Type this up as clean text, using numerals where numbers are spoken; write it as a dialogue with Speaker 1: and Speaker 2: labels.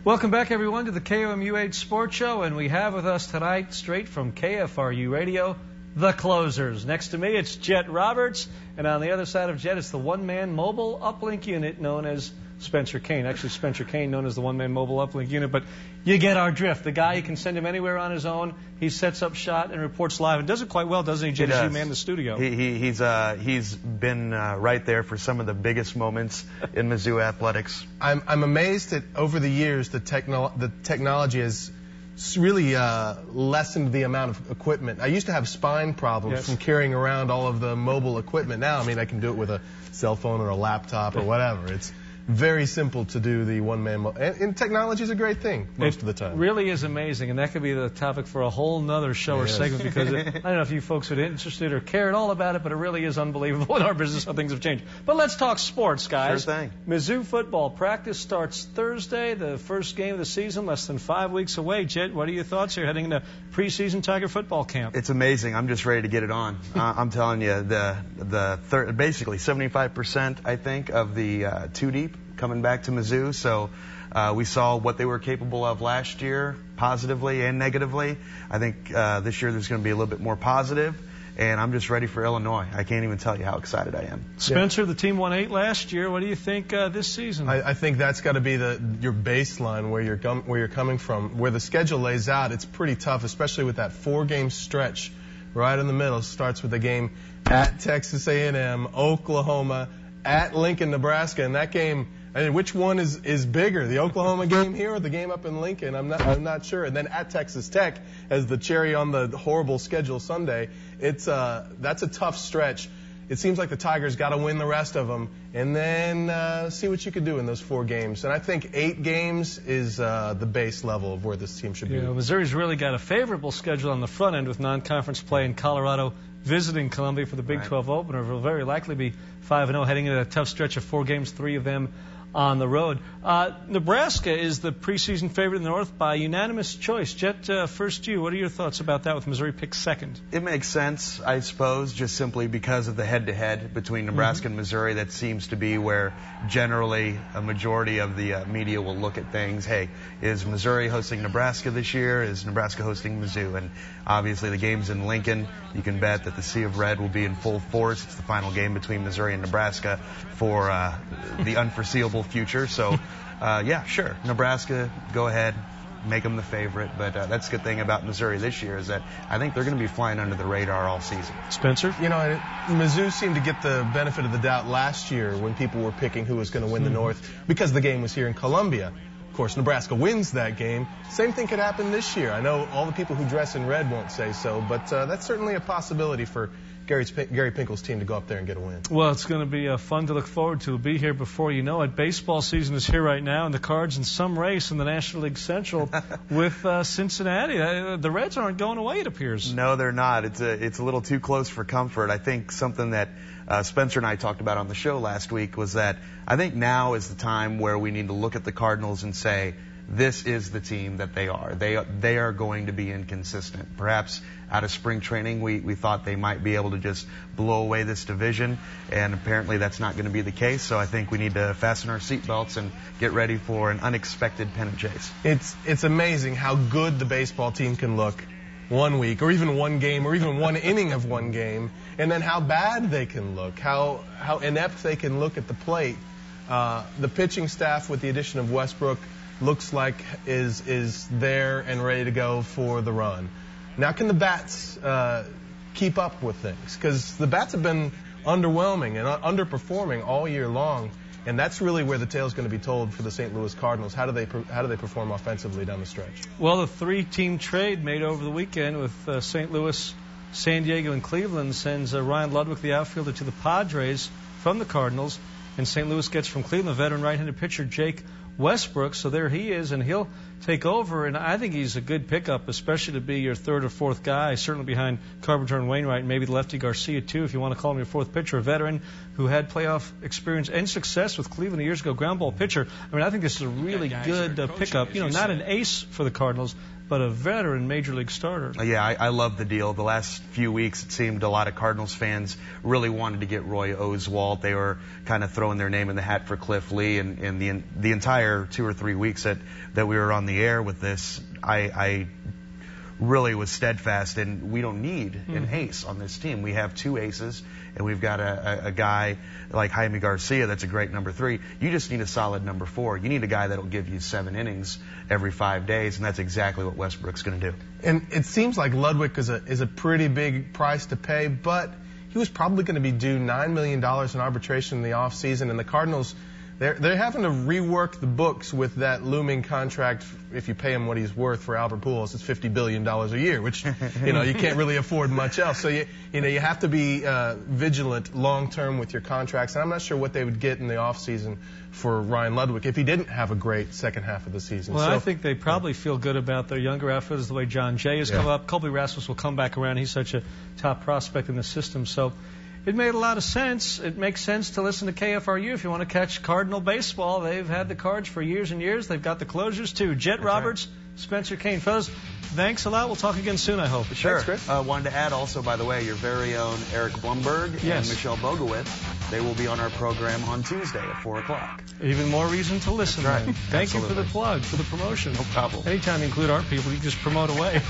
Speaker 1: Welcome back, everyone, to the KOMU 8 Sports Show, and we have with us tonight, straight from KFRU Radio, the Closers. Next to me, it's Jet Roberts, and on the other side of Jet, it's the one-man mobile uplink unit known as Spencer Kane. Actually, Spencer Kane known as the one-man mobile uplink unit, but you get our drift. The guy, you can send him anywhere on his own. He sets up shot and reports live, and does it quite well, doesn't he, Jet, as you man the studio?
Speaker 2: He's been right there for some of the biggest moments in Mizzou athletics.
Speaker 3: I'm amazed that over the years the technology has really lessened the amount of equipment. I used to have spine problems from carrying around all of the mobile equipment. Now, I mean, I can do it with a cell phone or a laptop or whatever. It's very simple to do the one-man and technology is a great thing most of the time.
Speaker 1: It really is amazing, and that could be the topic for a whole nother show or segment, because I don't know if you folks are interested or care at all about it, but it really is unbelievable in our business how things have changed. But let's talk sports, guys.
Speaker 2: Sure thing.
Speaker 1: Mizzou football practice starts Thursday, the first game of the season, less than 5 weeks away. Jet, what are your thoughts here heading into preseason Tiger football camp?
Speaker 2: It's amazing. I'm just ready to get it on. I'm telling you, basically 75%, I think, of the two deep coming back to Mizzou. So we saw what they were capable of last year, positively and negatively. I think this year there's going to be a little bit more positive, and I'm just ready for Illinois. I can't even tell you how excited I am.
Speaker 1: Spencer, the team won 8 last year. What do you think this season?
Speaker 3: I think that's got to be your baseline where you're coming from. Where the schedule lays out, it's pretty tough, especially with that 4-game stretch right in the middle. Starts with a game at Texas A&M, Oklahoma, at Lincoln, Nebraska, and that game. I mean, which one is bigger, the Oklahoma game here or the game up in Lincoln? I'm not sure. And then at Texas Tech as the cherry on the horrible schedule Sunday. That's a tough stretch. It seems like the Tigers got to win the rest of them and then see what you can do in those 4 games. And I think 8 games is the base level of where this team should be.
Speaker 1: Yeah, Missouri's really got a favorable schedule on the front end with non-conference play in Colorado, visiting Columbia for the Big 12 opener. Will very likely be 5-0 heading into a tough stretch of 4 games, 3 of them on the road. Nebraska is the preseason favorite in the North by unanimous choice. Jet, first to you. What are your thoughts about that with Missouri picked second?
Speaker 2: It makes sense, I suppose, just simply because of the head-to-head between Nebraska and Missouri. That seems to be where generally a majority of the media will look at things. Hey, is Missouri hosting Nebraska this year? Is Nebraska hosting Mizzou? And obviously the game's in Lincoln. You can bet that the Sea of Red will be in full force. It's the final game between Missouri and Nebraska for the unforeseeable future. So, yeah, sure. Nebraska, go ahead, make them the favorite. But that's the good thing about Missouri this year is that I think they're going to be flying under the radar all season.
Speaker 1: Spencer?
Speaker 3: You know, Mizzou seemed to get the benefit of the doubt last year when people were picking who was going to win the North because the game was here in Columbia. Of course, Nebraska wins that game. Same thing could happen this year. I know all the people who dress in red won't say so, but that's certainly a possibility for Gary Pinkel's team to go up there and get a win.
Speaker 1: Well, it's going to be fun to look forward to. We'll be here before you know it. Baseball season is here right now, and the Cards in some race in the National League Central with Cincinnati. The Reds aren't going away, it appears.
Speaker 2: No, they're not. It's a little too close for comfort. I think something that Spencer and I talked about on the show last week was that I think now is the time where we need to look at the Cardinals and say, this is the team that they are. They are going to be inconsistent. Perhaps out of spring training, we thought they might be able to just blow away this division, and apparently that's not going to be the case. So I think we need to fasten our seatbelts and get ready for an unexpected pennant chase.
Speaker 3: It's amazing how good the baseball team can look one week, or even one game, or even one inning of one game, and then how bad they can look, how inept they can look at the plate. The pitching staff, with the addition of Westbrook, looks like is there and ready to go for the run. Now, can the bats keep up with things? Because the bats have been underwhelming and underperforming all year long, and that's really where the tale's going to be told for the St. Louis Cardinals. How do they perform offensively down the stretch?
Speaker 1: Well, the 3-team trade made over the weekend with St. Louis, San Diego, and Cleveland sends Ryan Ludwig, the outfielder, to the Padres from the Cardinals, and St. Louis gets from Cleveland veteran right-handed pitcher Jake Westbrook, so there he is, and he'll take over, and I think he's a good pickup, especially to be your 3rd or 4th guy, certainly behind Carpenter and Wainwright, and maybe lefty Garcia too, if you want to call him your 4th pitcher, a veteran who had playoff experience and success with Cleveland years ago, ground ball pitcher. I mean, I think this is a really good pickup. You know, not an ace for the Cardinals, but a veteran major league starter.
Speaker 2: Yeah, I love the deal. The last few weeks, it seemed a lot of Cardinals fans really wanted to get Roy Oswalt. They were kind of throwing their name in the hat for Cliff Lee, and the entire 2 or 3 weeks that we were on the air with this, I really was steadfast, and we don't need an ace on this team. We have 2 aces, and we've got a guy like Jaime Garcia that's a great number 3. You just need a solid number 4. You need a guy that'll give you 7 innings every 5 days, and that's exactly what Westbrook's going to do.
Speaker 3: And it seems like Ludwig is a pretty big price to pay, but he was probably going to be due $9 million in arbitration in the offseason, and the Cardinals, they're having to rework the books with that looming contract. If you pay him what he's worth for Albert Pujols, it's $50 billion a year, which you can't really afford much else. So you have to be vigilant long term with your contracts. And I'm not sure what they would get in the off season for Ryan Ludwig if he didn't have a great second half of the season.
Speaker 1: Well, I think they probably feel good about their younger outfielders, the way John Jay has come up. Colby Rasmus will come back around. He's such a top prospect in the system. So it made a lot of sense. It makes sense to listen to KFRU if you want to catch Cardinal baseball. They've had the Cards for years and years. They've got the closers, too. Jet Roberts, Spencer Kane. Fellas, thanks a lot. We'll talk again soon, I hope.
Speaker 2: Sure. Wanted to add also, by the way, your very own Eric Blumberg and Michelle Bogowitz. They will be on our program on Tuesday at 4 o'clock.
Speaker 1: Even more reason to listen.
Speaker 2: That's right.
Speaker 1: Thank you for the plug, for the promotion.
Speaker 2: No problem.
Speaker 1: Anytime you include our people, you just promote away.